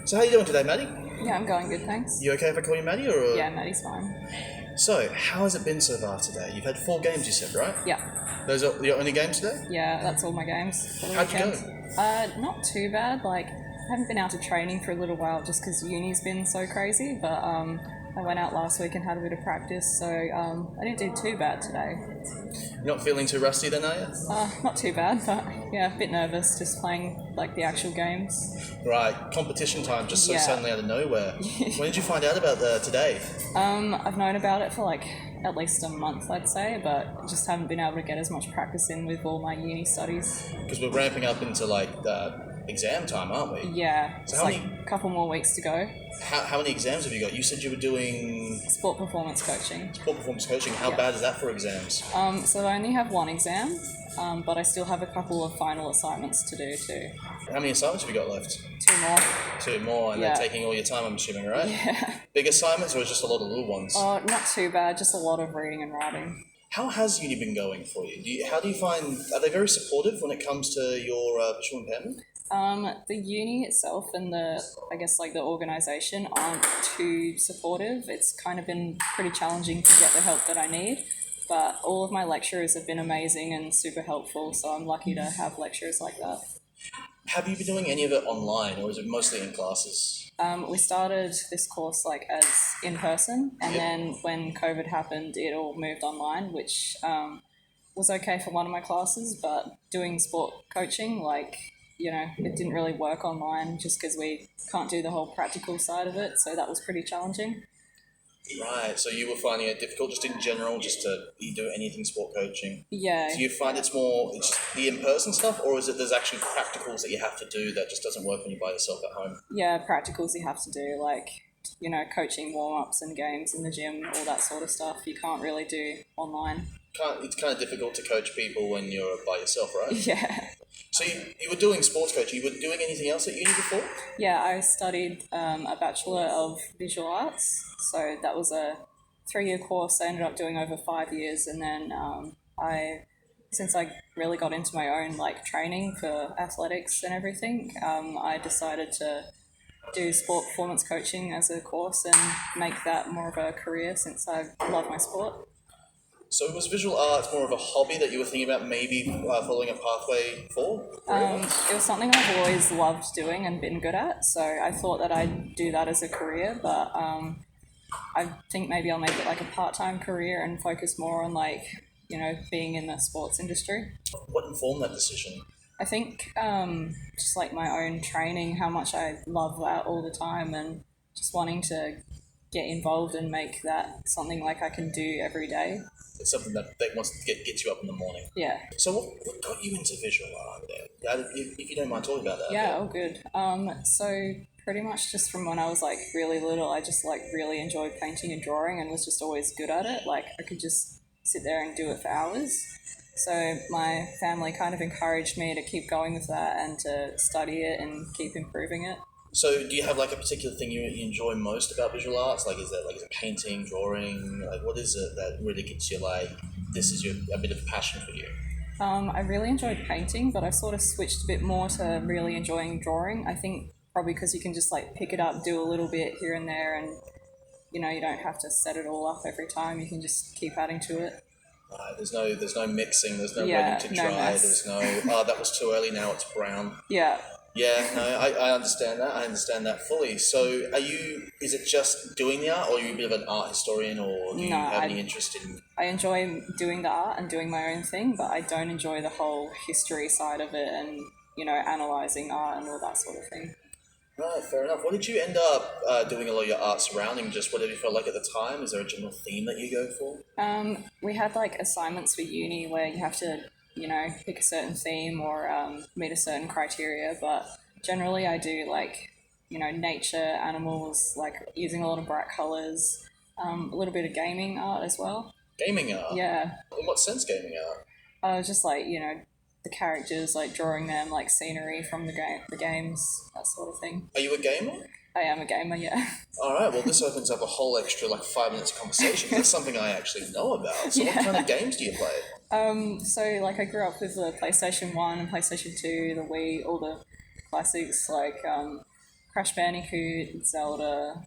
So how you doing today, Maddy? Yeah, I'm going good, thanks. You okay if I call you Maddy, or? Yeah, Maddy's fine. So, how has it been so far today? You've had 4 games, you said, right? Yeah. Those are your only games today? Yeah, that's all my games for the How'd you weekend. Not too bad. Like, I haven't been out to training for a little while just because uni's been so crazy, but I went out last week and had a bit of practice, so I didn't do too bad today. You're not feeling too rusty then, are you? Not too bad, but yeah, a bit nervous just playing like the actual games. Right, competition time just so Yeah. suddenly out of nowhere. When did you find out about today? I've known about it for like at least a month, I'd say, but just haven't been able to get as much practice in with all my uni studies. Because we're ramping up into like the exam time, aren't we? Yeah, So it's like a couple more weeks to go. How many exams have you got? You said you were doing Sport performance coaching. sport performance coaching. How Yeah. bad is that for exams? So I only have one exam, but I still have a couple of final assignments to do too. How many assignments have you got left? 2 more. 2 more, and Yeah. they're taking all your time, I'm assuming, right? Yeah. Big assignments, or just a lot of little ones? Not too bad, just a lot of reading and writing. How has uni been going for you? How do you find, are they very supportive when it comes to your visual impairment? The uni itself and the organisation aren't too supportive. It's kind of been pretty challenging to get the help that I need, but all of my lecturers have been amazing and super helpful, so I'm lucky to have lecturers like that. Have you been doing any of it online, or is it mostly in classes? We started this course like as in person, and Yep. then when COVID happened, it all moved online, which was okay for one of my classes, but doing sport coaching, it didn't really work online just because we can't do the whole practical side of it, so that was pretty challenging. Right, so you were finding it difficult just in general, just to do anything sport coaching? Yeah. Do you find it's just the in-person stuff, or is it there's actually practicals that you have to do that just doesn't work when you're by yourself at home? Yeah, practicals you have to do, coaching warm-ups and games in the gym, all that sort of stuff you can't really do online. It's kind of difficult to coach people when you're by yourself, right? Yeah. So you were doing sports coaching. You were doing anything else at uni before? Yeah, I studied a Bachelor of Visual Arts, so that was a 3-year course I ended up doing over 5 years, and then since I really got into my own training for athletics and everything, I decided to do sport performance coaching as a course and make that more of a career since I love my sport. So was visual arts more of a hobby that you were thinking about maybe following a pathway for? It was something I've always loved doing and been good at, so I thought that I'd do that as a career, but I think maybe I'll make it like a part-time career and focus more on being in the sports industry. What informed that decision? I think just like my own training, how much I love that all the time, and just wanting to get involved and make that something like I can do every day. It's something that wants to get you up in the morning. Yeah. So what got you into visual art then? If you don't mind talking about that. Yeah, all good. So pretty much just from when I was really little, I just really enjoyed painting and drawing and was just always good at it. I could just sit there and do it for hours. So my family kind of encouraged me to keep going with that and to study it and keep improving it. So do you have a particular thing you enjoy most about visual arts? Is it painting, drawing? What is it that really gets you this is a bit of passion for you? I really enjoyed painting, but I sort of switched a bit more to really enjoying drawing. I think probably because you can just pick it up, do a little bit here and there, and you don't have to set it all up every time. You can just keep adding to it. There's no mixing. There's no Yeah, waiting to no dry. mess. There's no that was too early. Now it's brown. Yeah. Yeah, no, I understand that. I understand that fully. So, is it just doing the art, or are you a bit of an art historian, or do you have any interest in? I enjoy doing the art and doing my own thing, but I don't enjoy the whole history side of it and, analysing art and all that sort of thing. Right, fair enough. What did you end up doing a lot of your art surrounding? Just whatever you felt like at the time? Is there a general theme that you go for? We had assignments for uni where you have to pick a certain theme or meet a certain criteria, but generally I do nature, animals, using a lot of bright colours, a little bit of gaming art as well. Gaming art? Yeah. In what sense gaming art? Just the characters, drawing them, scenery from the games, that sort of thing. Are you a gamer? I am a gamer, yeah. All right, well, this opens up a whole extra 5 minutes of conversation. That's something I actually know about. So Yeah. what kind of games do you play? I grew up with the PlayStation 1 and PlayStation 2, the Wii, all the classics Crash Bandicoot, Zelda,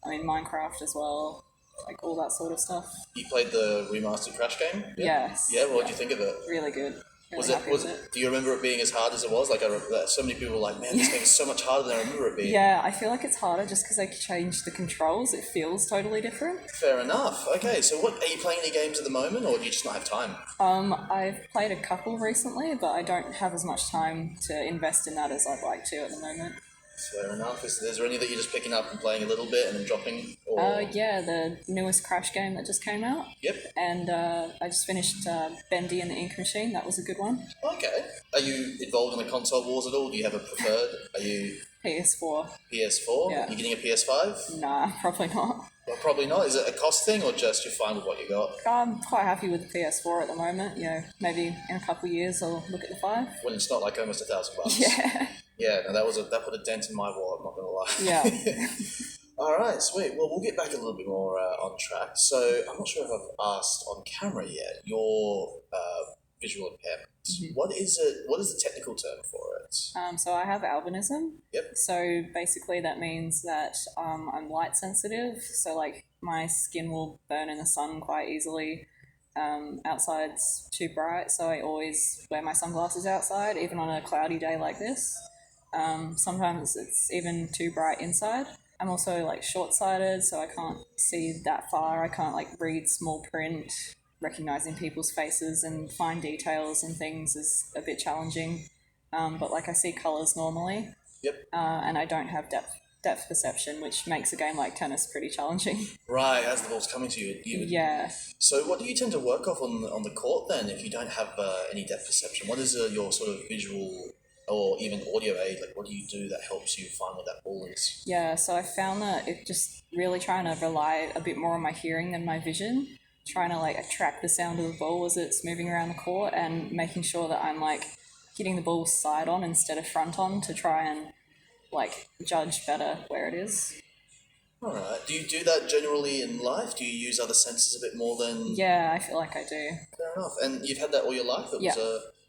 Minecraft as well, like all that sort of stuff. You played the remastered Crash game? Yes. Yeah, what did you think of it? Really good. Really Was happy it? with it. Do you remember it being as hard as it was? Like, so many people were like, man, this game is so much harder than I remember it being. Yeah, I feel like it's harder just because they changed the controls. It feels totally different. Fair enough. Okay, so what are you playing any games at the moment, or do you just not have time? I've played a couple recently, but I don't have as much time to invest in that as I'd like to at the moment. Fair enough. Is there any that you're just picking up and playing a little bit and then dropping? Or... Yeah, the newest Crash game that just came out. Yep. And I just finished Bendy and the Ink Machine. That was a good one. Okay. Are you involved in the console wars at all? Do you have a preferred? Are you PS4. PS4? Yeah. You getting a PS5? Nah, probably not. Well, probably not. Is it a cost thing or just you're fine with what you got? I'm quite happy with the PS4 at the moment. Maybe in a couple of years I'll look at the 5. When it's not like almost $1,000. Yeah. Yeah, no, that put a dent in my wallet, I'm not going to lie. Yeah. All right, sweet. Well, we'll get back a little bit more on track. So I'm not sure if I've asked on camera yet your visual impairment. Mm-hmm. What is it? What is the technical term for it? So I have albinism. Yep. So basically that means that I'm light sensitive. So like my skin will burn in the sun quite easily. Outside's too bright, so I always wear my sunglasses outside, even on a cloudy day like this. Sometimes it's even too bright inside. I'm also like short-sighted, so I can't see that far. I can't like read small print. Recognizing people's faces and fine details and things is a bit challenging. But like I see colours normally. Yep. And I don't have depth perception, which makes a game like tennis pretty challenging. Right, as the ball's coming to you. Yeah. So what do you tend to work off on the court then if you don't have any depth perception? What is your sort of visual or even audio aid? Like, what do you do that helps you find what that ball is? Yeah, so I found that it just really trying to rely a bit more on my hearing than my vision, trying to like track the sound of the ball as it's moving around the court and making sure that I'm like hitting the ball side on instead of front on to try and like judge better where it is. All right. Do you do that generally in life? Do you use other senses a bit more than... Yeah, I feel like I do. Fair enough. And you've had that all your life? Yeah.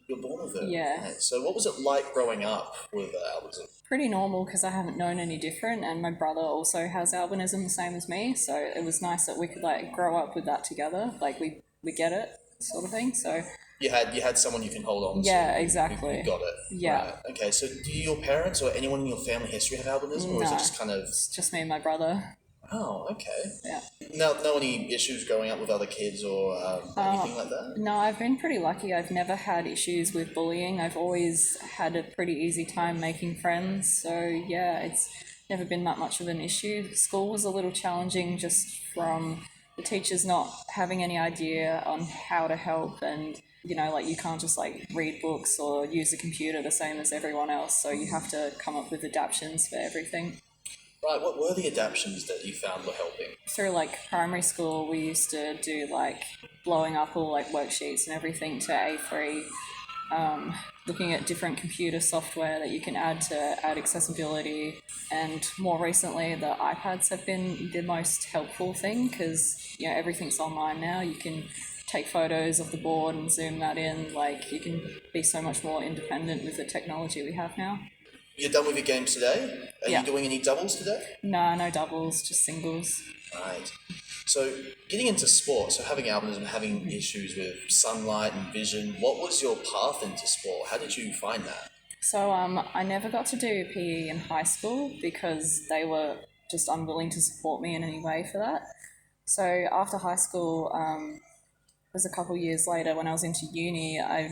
You're born with it? Yeah. Right. So what was it like growing up with albinism? Pretty normal because I haven't known any different, and my brother also has albinism the same as me, so it was nice that we could like grow up with that together. Like we get it sort of thing. So you had someone you can hold on to. Yeah, exactly. You got it. Yeah. Right. Okay, so do your parents or anyone in your family history have albinism, or is it No. just kind of... It's just me and my brother. Oh, okay. Yeah. No any issues growing up with other kids or anything like that? No, I've been pretty lucky. I've never had issues with bullying. I've always had a pretty easy time making friends. So yeah, it's never been that much of an issue. School was a little challenging just from the teachers not having any idea on how to help, and like you can't just like read books or use a computer the same as everyone else. So you have to come up with adaptions for everything. Right, what were the adaptions that you found were helping? Through like primary school, we used to do like blowing up all like worksheets and everything to A3, looking at different computer software that you can add to add accessibility. And more recently, the iPads have been the most helpful thing because everything's online now. You can take photos of the board and zoom that in. Like you can be so much more independent with the technology we have now. You're done with your games today? Are you doing any doubles today? No doubles, just singles. Right. So getting into sport, so having albinism, having issues with sunlight and vision, what was your path into sport? How did you find that? So I never got to do PE in high school because they were just unwilling to support me in any way for that. So after high school, it was a couple of years later when I was into uni, I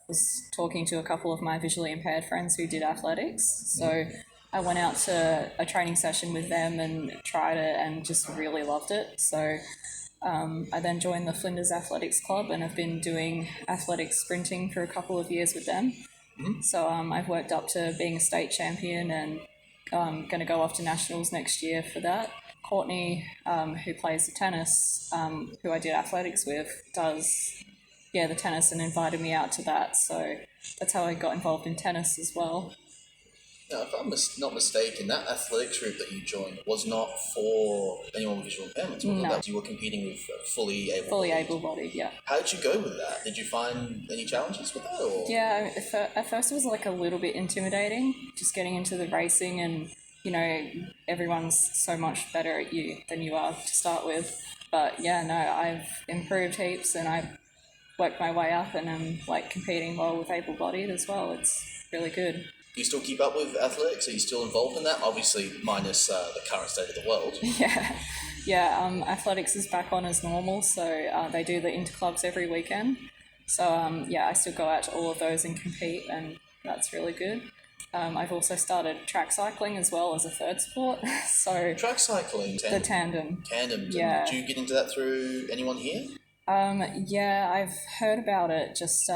was talking to a couple of my visually impaired friends who did athletics. So I went out to a training session with them and tried it and just really loved it. So I then joined the Flinders Athletics Club and have been doing athletic sprinting for a couple of years with them. Mm-hmm. So I've worked up to being a state champion and I'm going to go off to nationals next year for that. Courtney, who plays the tennis, who I did athletics with, does the tennis and invited me out to that. So that's how I got involved in tennis as well. Now, if I'm not mistaken, that athletics group that you joined was not for anyone with visual impairments. No. That you were competing with fully able-bodied. Fully able-bodied, yeah. How did you go with that? Did you find any challenges with that? Or? Yeah, at first it was like a little bit intimidating, just getting into the racing and, you know, everyone's so much better at you than you are to start with. But yeah, no, I've improved heaps and I've worked my way up and I'm like competing well with able-bodied as well. It's really good. Do you still keep up with athletics? Are you still involved in that? Obviously, minus the current state of the world. Yeah. Athletics is back on as normal, so they do the interclubs every weekend. So yeah, I still go out to all of those and compete, and that's really good. I've also started track cycling as well as a third sport. So track cycling, the tandem. Tandems. Yeah. Did you get into that through anyone here? Yeah, I've heard about it just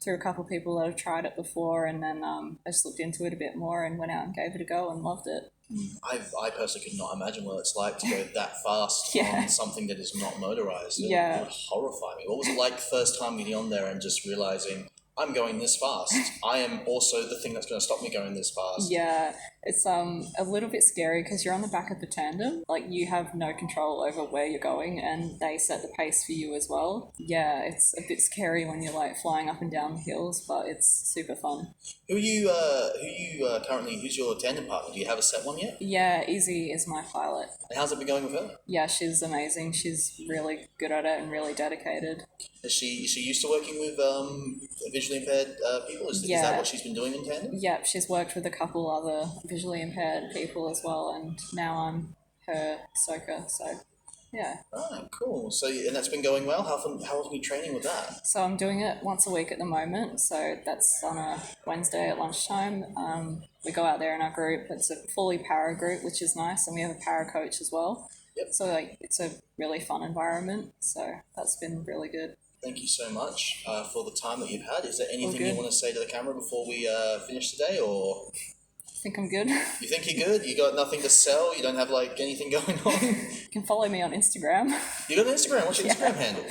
through a couple of people that have tried it before, and then I just looked into it a bit more and went out and gave it a go and loved it. I personally could not imagine what it's like to go that fast Yeah. on something that is not motorized. It would horrify me. What was it like the first time getting on there and just realizing, I'm going this fast. I am also the thing that's going to stop me going this fast. Yeah, it's a little bit scary because you're on the back of the tandem. Like, you have no control over where you're going and they set the pace for you as well. Yeah, it's a bit scary when you're like flying up and down the hills, but it's super fun. Who's your tandem partner? Do you have a set one yet? Yeah, Izzy is my pilot. And how's it been going with her? Yeah, she's amazing. She's really good at it and really dedicated. Is she used to working with visually impaired people? Is that what she's been doing in tandem? Yeah, she's worked with a couple other visually impaired people as well, and now I'm her soaker, so yeah. Oh, cool. So, and that's been going well? How often are you training with that? So I'm doing it once a week at the moment, so that's on a Wednesday at lunchtime. We go out there in our group. It's a fully para group, which is nice, and we have a para coach as well. Yep. So like, it's a really fun environment, so that's been really good. Thank you so much for the time that you've had. Is there anything good. you want to say to the camera before we finish today, or? I think I'm good. You think you're good? You got nothing to sell? You don't have like anything going on? You can follow me on Instagram. You got an Instagram? What's your Instagram handle?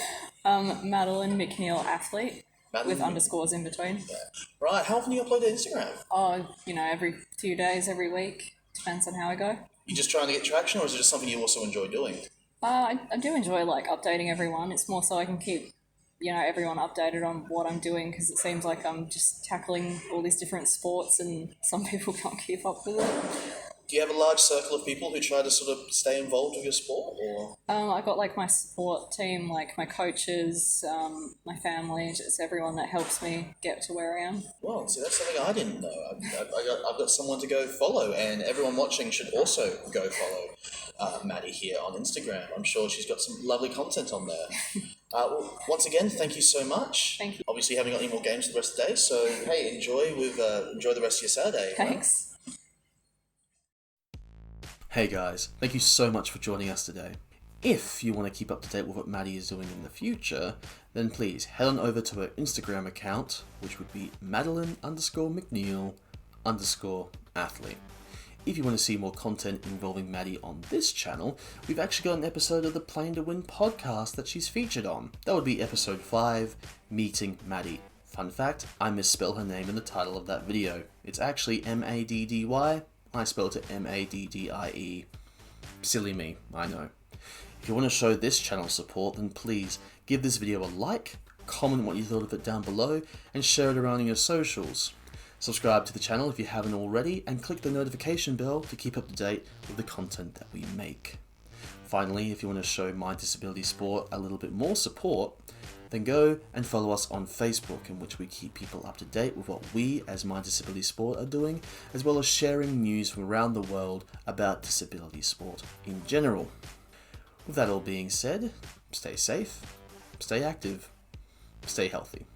Madelene McNeil athlete. With underscores in between. Yeah. Right. How often do you upload to Instagram? Oh, every few days, every week. Depends on how I go. You just trying to get traction, or is it just something you also enjoy doing? I do enjoy like updating everyone. It's more so I can keep everyone updated on what I'm doing, because it seems like I'm just tackling all these different sports and some people can't keep up with it. Do you have a large circle of people who try to sort of stay involved with your sport, or? I got like my support team, like my coaches, my family, just everyone that helps me get to where I am. Well, see, that's something I didn't know. I've got someone to go follow, and everyone watching should also go follow Maddy here on Instagram. I'm sure she's got some lovely content on there. Well, once again, thank you so much. Thank you. Obviously, you haven't got any more games for the rest of the day, so hey, enjoy the rest of your Saturday. Thanks. Hey guys, thank you so much for joining us today. If you want to keep up to date with what Maddy is doing in the future, then please head on over to her Instagram account, which would be Madelene_McNeil_athlete. If you want to see more content involving Maddy on this channel, we've actually got an episode of the Playing to Win podcast that she's featured on. That would be episode 5, Meeting Maddy. Fun fact, I misspelled her name in the title of that video. It's actually Maddy. I spelled it Maddie. Silly me, I know. If you want to show this channel support, then please give this video a like, comment what you thought of it down below, and share it around on your socials. Subscribe to the channel if you haven't already, and click the notification bell to keep up to date with the content that we make. Finally, if you want to show My Disability Sport a little bit more support, then go and follow us on Facebook, in which we keep people up to date with what we as My Disability Sport are doing, as well as sharing news from around the world about disability sport in general. With that all being said, stay safe, stay active, stay healthy.